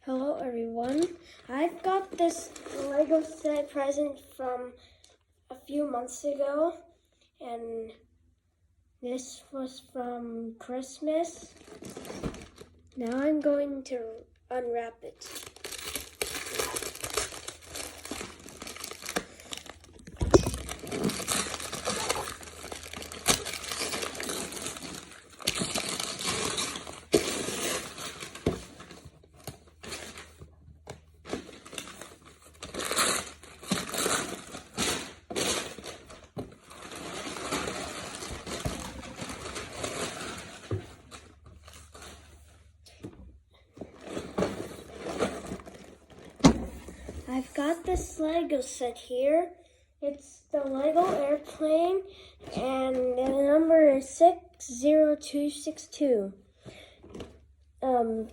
Hello everyone. I've got this Lego set present from a few months ago, and this was from Christmas. Now I'm going to unwrap it. I've got this Lego set here. It's the Lego airplane, and the number is 60262.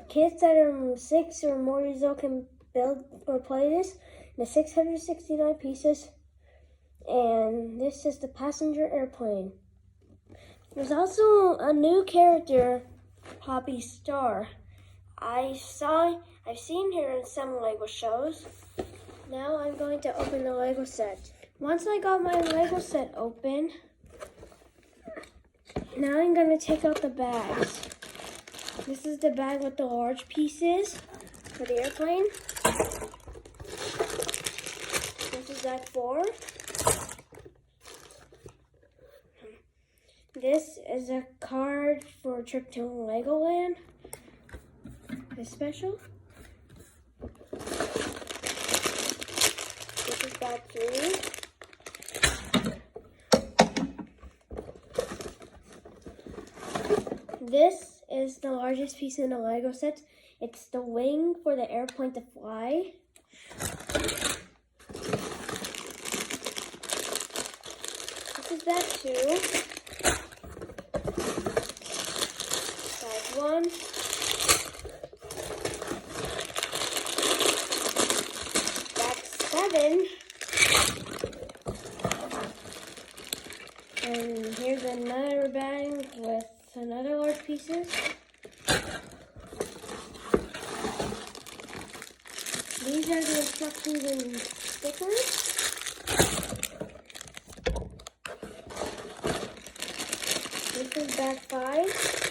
Kids that are 6 or more years old can build or play this. The 669 pieces, and this is the passenger airplane. There's also a new character, Poppy Star. I've seen her in some Lego shows. Now I'm going to open the Lego set. Once I got my Lego set open, now I'm going to take out the bags. This is the bag with the large pieces for the airplane. This is bag 4. This is a card for a trip to Legoland. It's special. This is bag 3. This is the largest piece in the Lego set. It's the wing for the airplane to fly. This is bag 2. Bag 1. Bag 7. And here's another bag with another large pieces. These are the instructions and stickers. This is bag 5.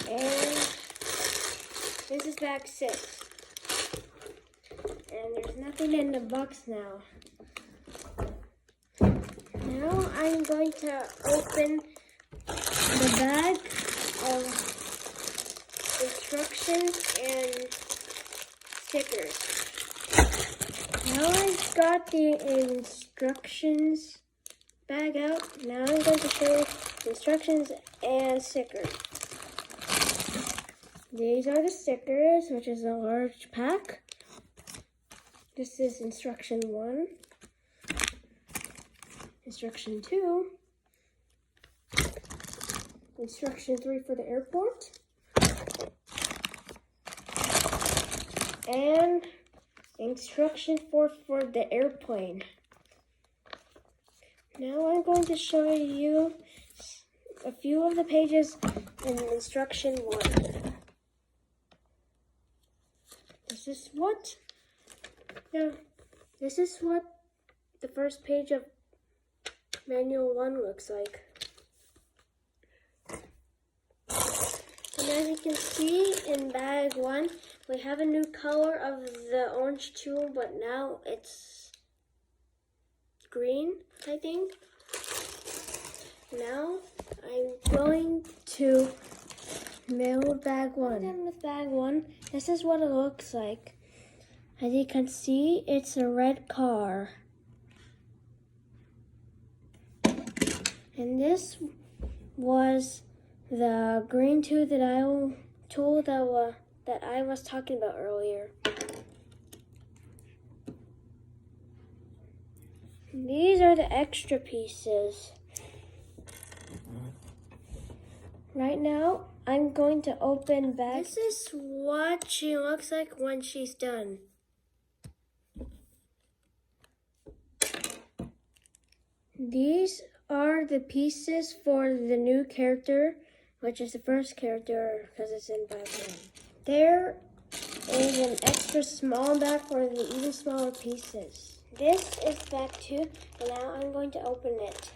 And this is bag 6. And there's nothing in the box now. Now I'm going to open the bag of instructions and stickers. Now I've got the instructions bag out. Now I'm going to show you instructions and stickers. These are the stickers, which is a large pack. This is instruction 1. Instruction 2. Instruction 3 for the airport. And instruction 4 for the airplane. Now I'm going to show you a few of the pages in instruction 1. This is what the first page of Manual 1 looks like. And as you can see in bag 1, we have a new color of the orange tool, but now it's green, I think. Now I'm going to mail bag 1. Done with bag 1. This is what it looks like. As you can see, it's a red car. And this was the green tool that I was talking about earlier. These are the extra pieces. Right now, I'm going to open bag. This is what she looks like when she's done. These are the pieces for the new character which is the first character because it's in bag 1. There is an extra small bag for the even smaller pieces. This is bag 2, and now I'm going to open it.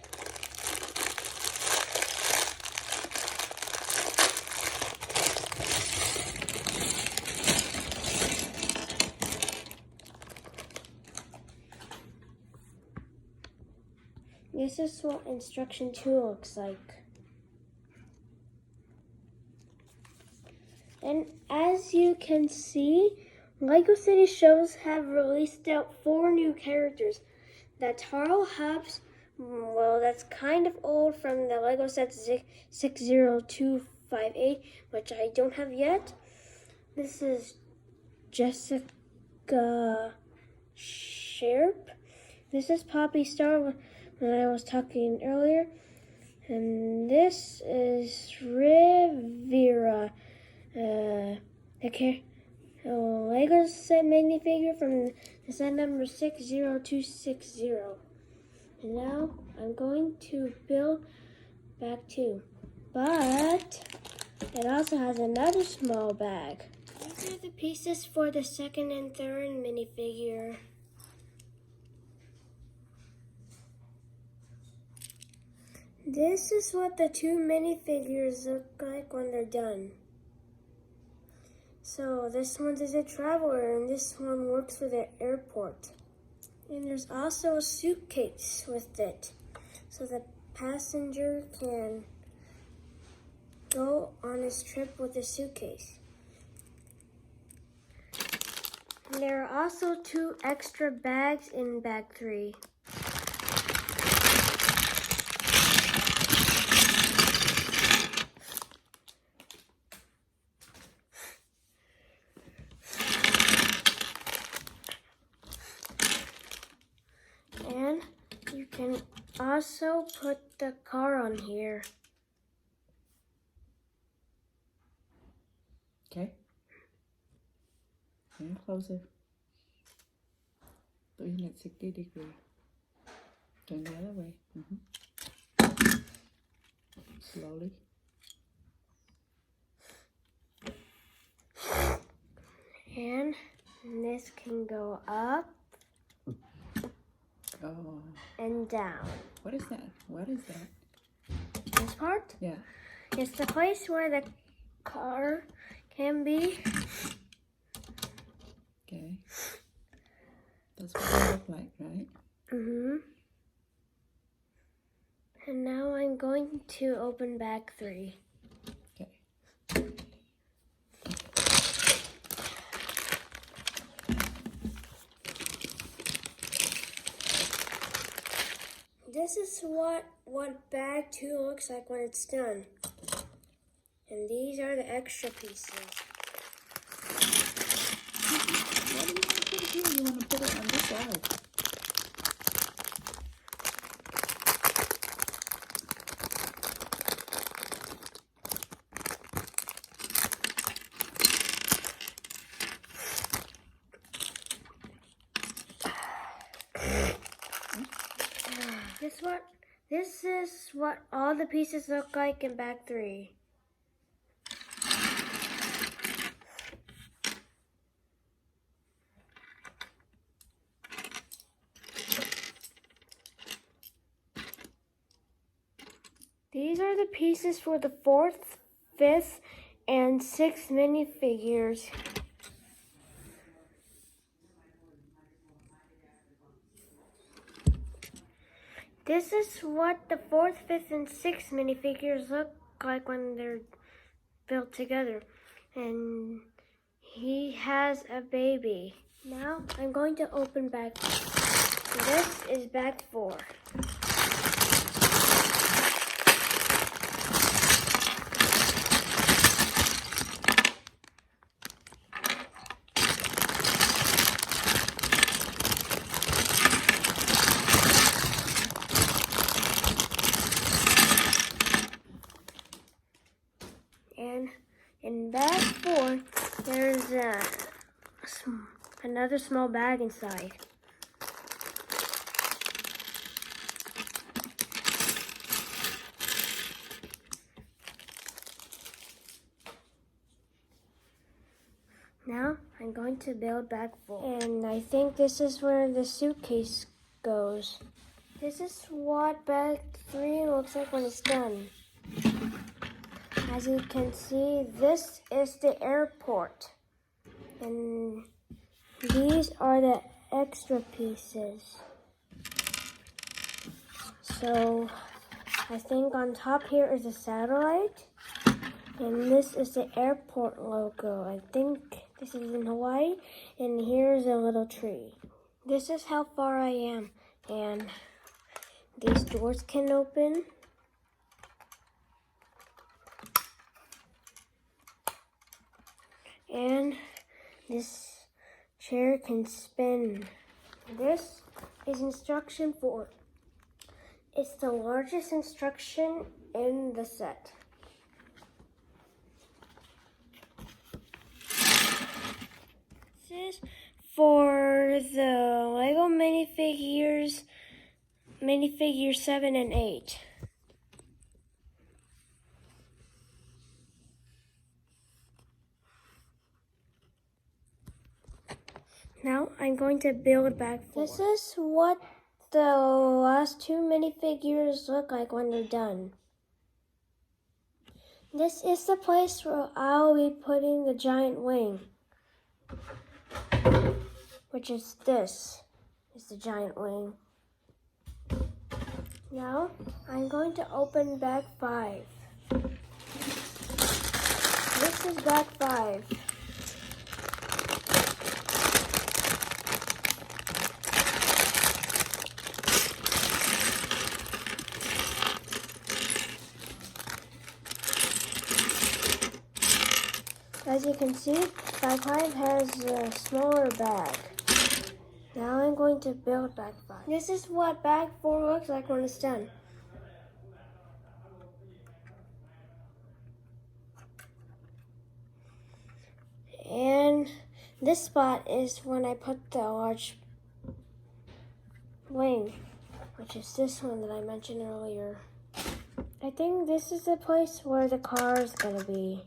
This is what instruction 2 looks like. And as you can see, LEGO City Shows have released out 4 new characters. The Taro Hubs, well, that's kind of old from the LEGO set 60258, which I don't have yet. This is Jessica Sharp. This is Poppy Star, when I was talking earlier. And this is Rivera, LEGO set minifigure from the set number 60260. And now I'm going to build bag 2. But it also has another small bag. These are the pieces for the second and third minifigure. This is what the 2 minifigures look like when they're done. So this one is a traveler and this one works for the airport. And there's also a suitcase with it, so the passenger can go on his trip with a suitcase. And there are also 2 extra bags in bag 3. And you can also put the car on here. Okay. And closer. Put it at 60 degrees. Turn the other way. Slowly. And this can go up and down. What is that? What is that? This part? Yeah. It's the place where the car can be. Okay. That's what they look like, right? And now I'm going to open bag 3. Okay. This is what bag 2 looks like when it's done. And these are the extra pieces. What do you want to put it here? You want to put it on this side. This is what all the pieces look like in bag 3. These are the pieces for the 4th, 5th, and 6th minifigures. This is what the 4th, 5th, and 6th minifigures look like when they're built together. And he has a baby. Now I'm going to open bag 4. This is bag 4. And in bag 4, there's another small bag inside. Now I'm going to build bag 4. And I think this is where the suitcase goes. This is what bag 3 looks like when it's done. As you can see, this is the airport. And these are the extra pieces. So I think on top here is a satellite. And this is the airport logo. I think this is in Hawaii. And here's a little tree. This is how far I am. And these doors can open. And this chair can spin. This is instruction 4. It's the largest instruction in the set. This is for the Lego minifigures 7 and 8. Now I'm going to build bag 4. This is what the last 2 minifigures look like when they're done. This is the place where I'll be putting the giant wing. Which is this. Is the giant wing. Now I'm going to open bag 5. This is bag 5. As you can see, bag 5 has a smaller bag. Now I'm going to build bag 5. This is what bag 4 looks like when it's done. And this spot is when I put the large wing, which is this one that I mentioned earlier. I think this is the place where the car is going to be.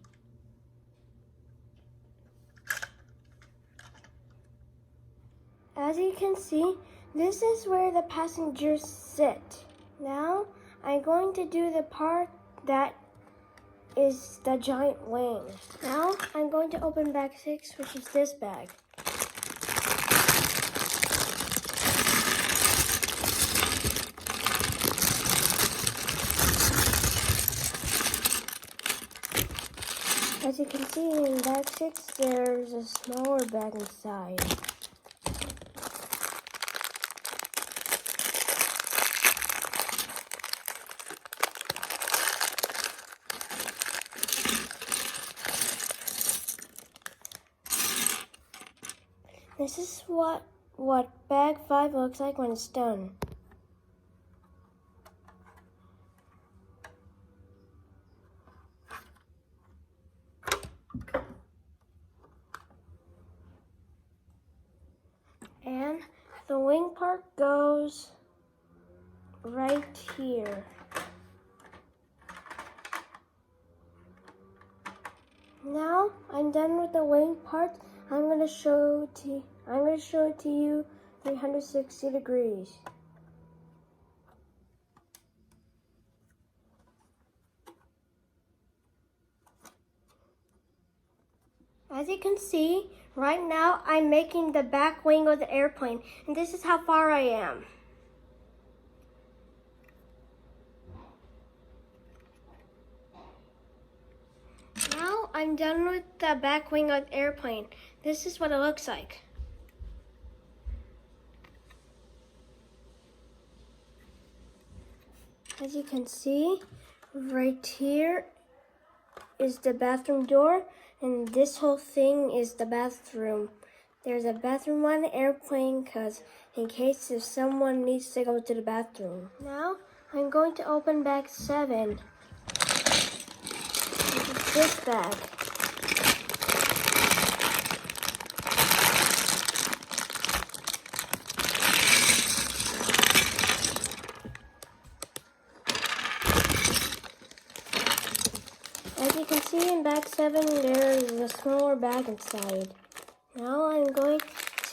As you can see, this is where the passengers sit. Now, I'm going to do the part that is the giant wing. Now, I'm going to open bag 6, which is this bag. As you can see, in bag 6, there's a smaller bag inside. This is what bag 5 looks like when it's done. And the wing part goes right here. Now I'm done with the wing part. I'm going to show it to you 360 degrees. As you can see, right now I'm making the back wing of the airplane, and this is how far I am. Now I'm done with the back wing of the airplane. This is what it looks like. As you can see, right here is the bathroom door, and this whole thing is the bathroom. There's a bathroom on the airplane because in case if someone needs to go to the bathroom. Now I'm going to open bag 7. This bag. As you can see in bag 7, there is a smaller bag inside. Now I'm going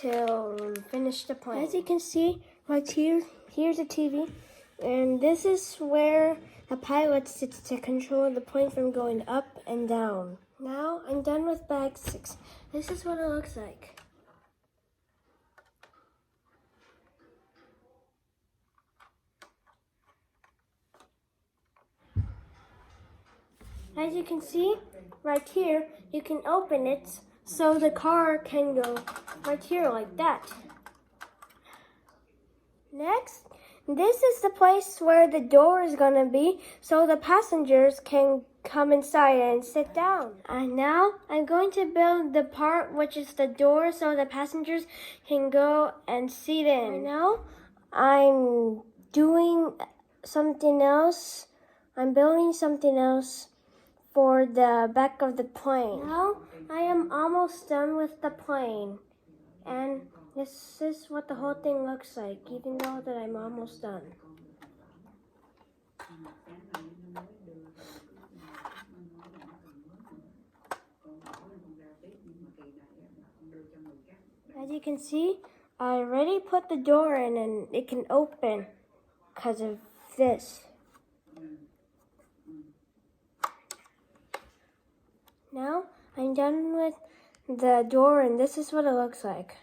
to finish the plane. As you can see, right here, here's the TV. And this is where the pilot sits to control the plane from going up and down. Now I'm done with bag 6. This is what it looks like. As you can see, right here, you can open it so the car can go right here like that. Next, this is the place where the door is gonna be so the passengers can come inside and sit down. And now I'm going to build the part which is the door so the passengers can go and sit in. Right now, I'm doing something else. I'm building something else for the back of the plane. Now I am almost done with the plane, and this is what the whole thing looks like, even though that I'm almost done. As you can see, I already put the door in and it can open because of this. Now I'm done with the door and this is what it looks like.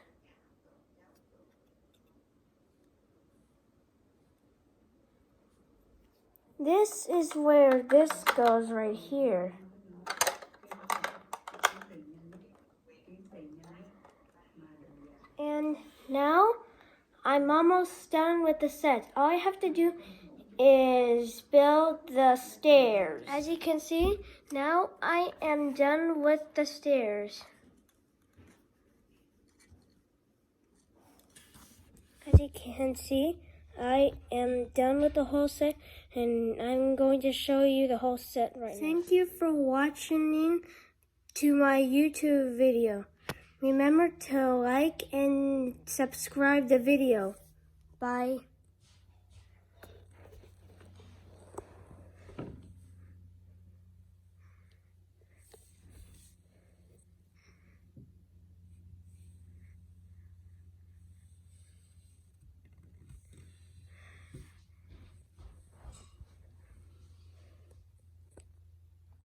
This is where this goes right here. And now I'm almost done with the set. All I have to do is build the stairs. As you can see, now I am done with the stairs. As you can see, I am done with the whole set and I'm going to show you the whole set right now. Thank you for watching to my YouTube video. Remember to like and subscribe the video. Bye.